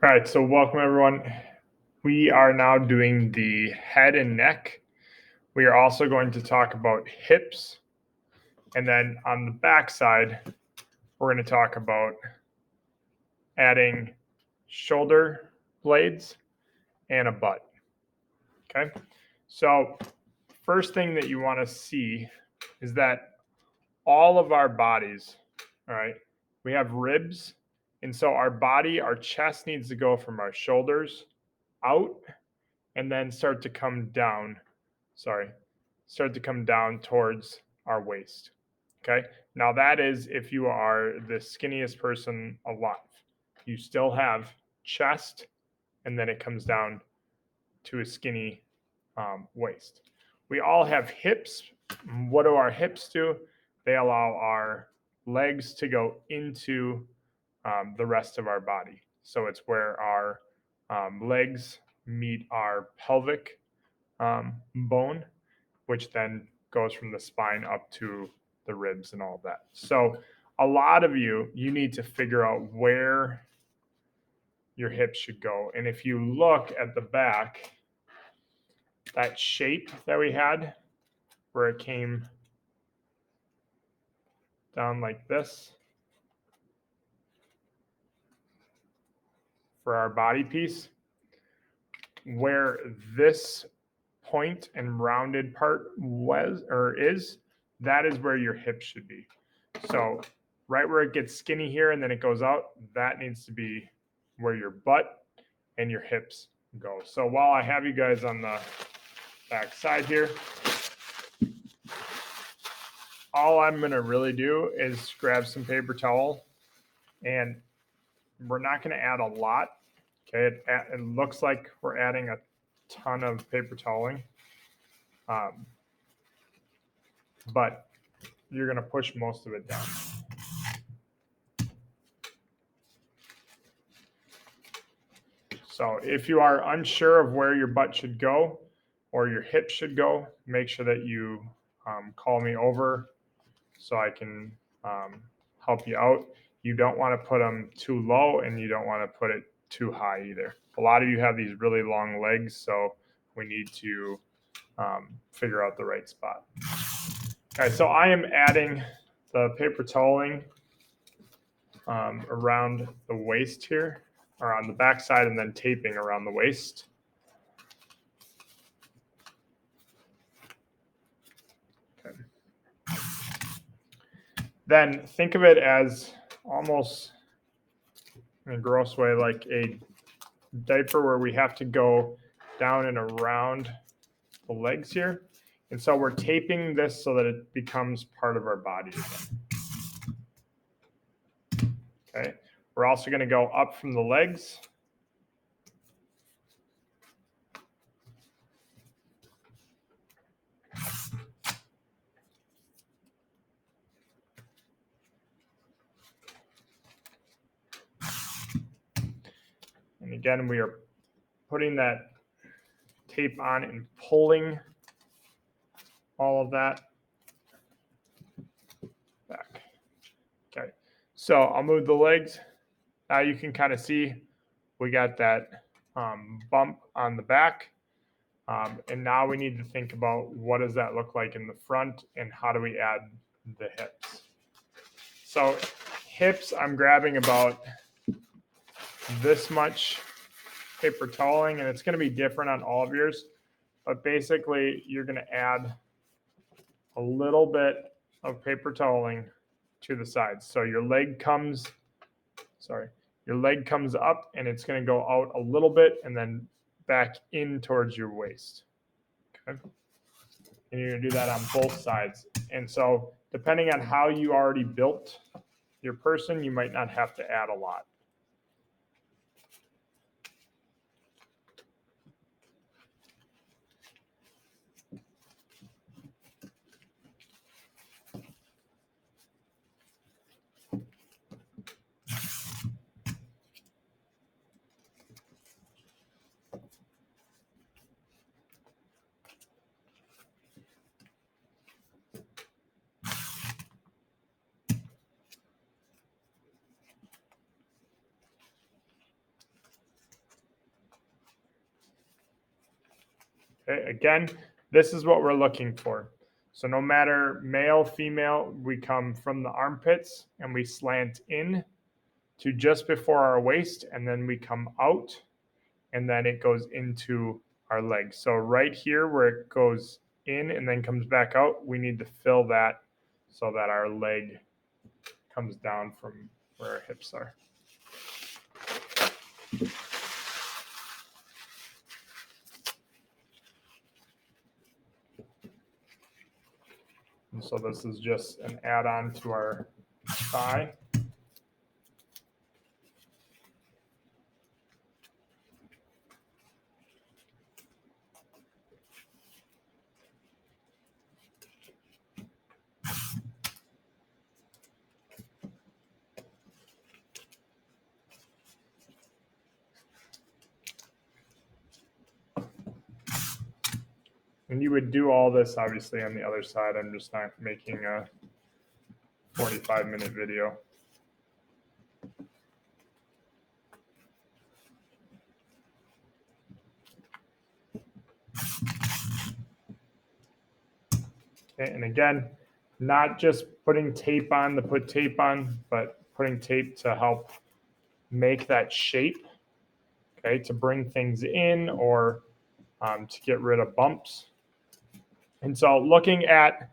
All right, so welcome everyone. We are now doing the head and neck. We are also going to talk about hips. And then on the back side, we're going to talk about adding shoulder blades and a butt. Okay. So, first thing that you want to see is that all of our bodies, all right, we have ribs. And so our chest needs to go from our shoulders out and then start to come down towards our waist. Okay. Now, that is if you are the skinniest person alive. You still have chest, and then it comes down to a skinny waist. We all have hips. What do our hips do? They allow our legs to go into the rest of our body. So it's where our legs meet our pelvic bone, which then goes from the spine up to the ribs and all of that. So a lot of you need to figure out where your hips should go. And if you look at the back, that shape that we had where it came down like this for our body piece, where this point and rounded part was or is, that is where your hips should be. So right where it gets skinny here and then it goes out, that needs to be where your butt and your hips go. So while I have you guys on the back side here, all I'm going to really do is grab some paper towel, and we're not going to add a lot. Okay, it looks like we're adding a ton of paper toweling, but you're going to push most of it down. So if you are unsure of where your butt should go or your hips should go, make sure that you call me over so I can help you out. You don't want to put them too low and you don't want to put it too high either. A lot of you have these really long legs, so we need to figure out the right spot. All right, so I am adding the paper toweling around the waist here, or on the back side, and then taping around the waist. Okay. Then think of it as almost, in a gross way, like a diaper where we have to go down and around the legs here. And so we're taping this so that it becomes part of our body again. Okay. We're also going to go up from the legs. And again, we are putting that tape on and pulling all of that back. Okay, so I'll move the legs. Now you can kind of see we got that bump on the back. And now we need to think about what does that look like in the front and how do we add the hips. So hips, I'm grabbing about this much paper toweling, and it's going to be different on all of yours. But basically, you're going to add a little bit of paper toweling to the sides. So your leg comes up and it's going to go out a little bit and then back in towards your waist. Okay. And you're going to do that on both sides. And so depending on how you already built your person, you might not have to add a lot. Okay, again, this is what we're looking for. So no matter male, female, we come from the armpits and we slant in to just before our waist, and then we come out, and then it goes into our leg. So right here where it goes in and then comes back out, we need to fill that so that our leg comes down from where our hips are. And so this is just an add-on to our thigh. And you would do all this obviously on the other side. I'm just not making a 45-minute video. Okay, and again, not just putting tape on to put tape on, but putting tape to help make that shape, okay, to bring things in or to get rid of bumps. And so looking at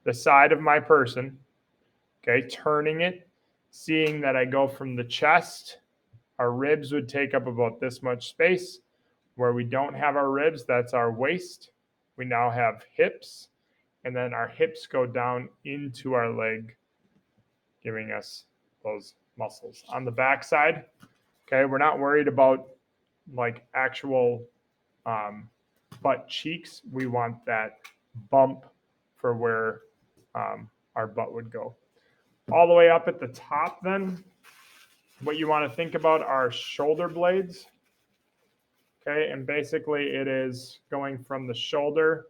the side of my person, okay, turning it, seeing that I go from the chest, our ribs would take up about this much space. Where we don't have our ribs, that's our waist. We now have hips, and then our hips go down into our leg, giving us those muscles. On the back side, okay, we're not worried about like actual butt cheeks. We want that bump for where our butt would go. All the way up at the top then, what you want to think about are shoulder blades. Okay, and basically it is going from the shoulder,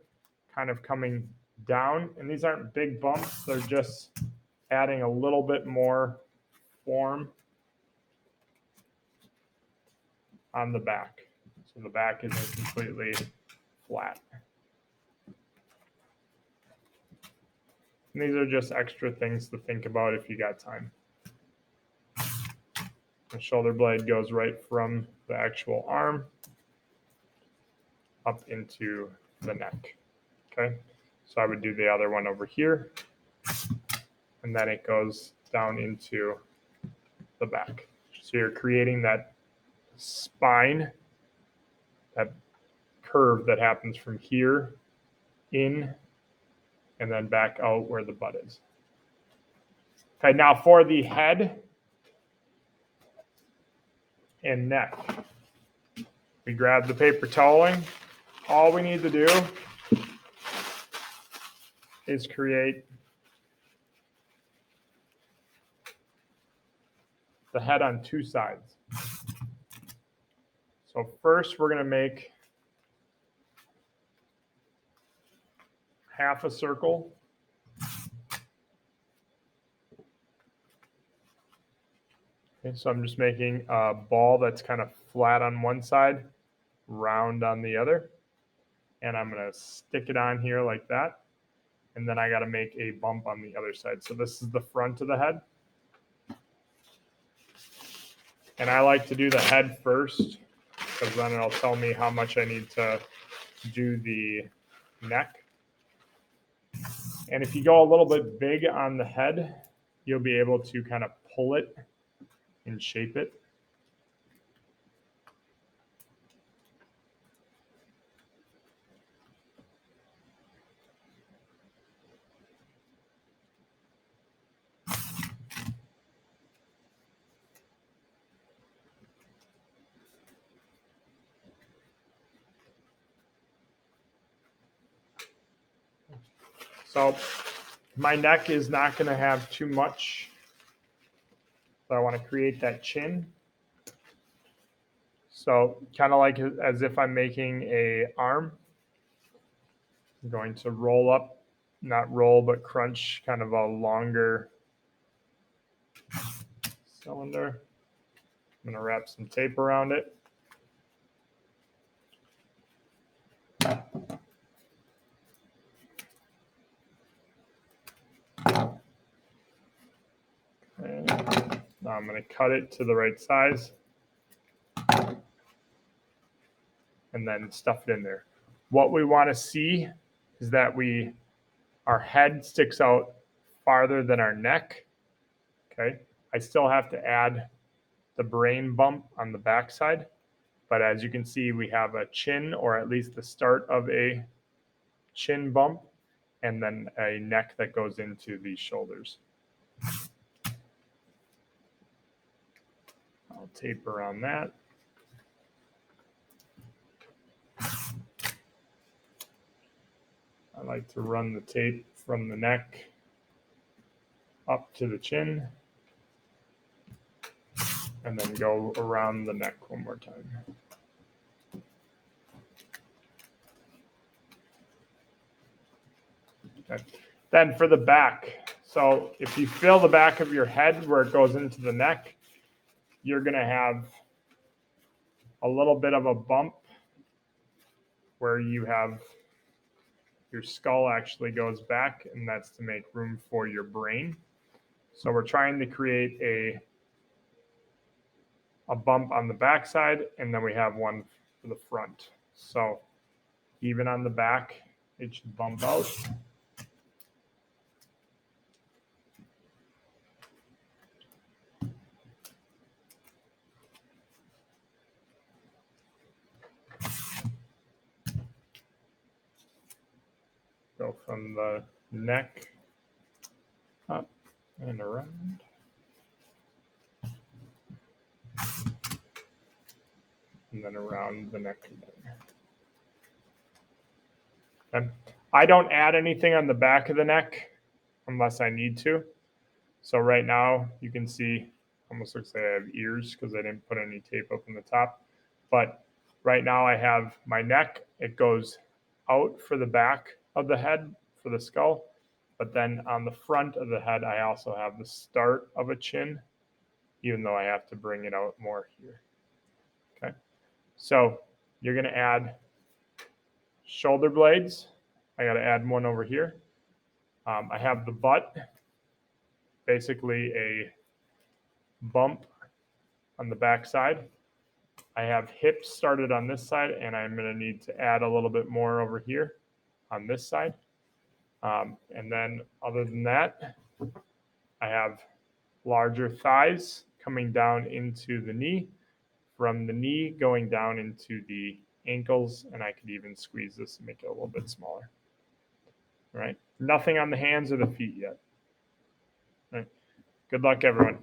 kind of coming down. And these aren't big bumps, they're just adding a little bit more form on the back. So the back isn't completely flat. And these are just extra things to think about if you got time. The shoulder blade goes right from the actual arm up into the neck. Okay, so I would do the other one over here, and then it goes down into the back. So you're creating that spine, that curve that happens from here in and then back out where the butt is. Okay, now for the head and neck, we grab the paper toweling. All we need to do is create the head on two sides. So first we're going to make half a circle. Okay, so I'm just making a ball that's kind of flat on one side, round on the other. And I'm going to stick it on here like that. And then I got to make a bump on the other side. So this is the front of the head. And I like to do the head first, because then it'll tell me how much I need to do the neck. And if you go a little bit big on the head, you'll be able to kind of pull it and shape it. So my neck is not going to have too much. So I want to create that chin. So kind of like as if I'm making a arm. I'm going to roll up, not roll, but crunch kind of a longer cylinder. I'm going to wrap some tape around it. And now I'm going to cut it to the right size and then stuff it in there. What we want to see is that our head sticks out farther than our neck. Okay. I still have to add the brain bump on the backside, but as you can see, we have a chin, or at least the start of a chin bump, and then a neck that goes into the shoulders. I'll tape around that. I like to run the tape from the neck up to the chin and then go around the neck one more time. Okay. Then for the back, so if you feel the back of your head where it goes into the neck, you're going to have a little bit of a bump where you have your skull actually goes back, and that's to make room for your brain. So we're trying to create a bump on the backside, and then we have one for the front. So even on the back, it should bump out. Go from the neck up and around. And then around the neck again. Okay. I don't add anything on the back of the neck unless I need to. So right now you can see almost looks like I have ears because I didn't put any tape up on the top. But right now I have my neck. It goes out for the back of the head for the skull. But then on the front of the head, I also have the start of a chin, even though I have to bring it out more here. Okay. So you're going to add shoulder blades. I got to add one over here. I have the butt, basically a bump on the back side. I have hips started on this side, and I'm going to need to add a little bit more over here on this side. And then other than that, I have larger thighs coming down into the knee, from the knee going down into the ankles, and I could even squeeze this and make it a little bit smaller. All right. Nothing on the hands or the feet yet. All right. Good luck, everyone.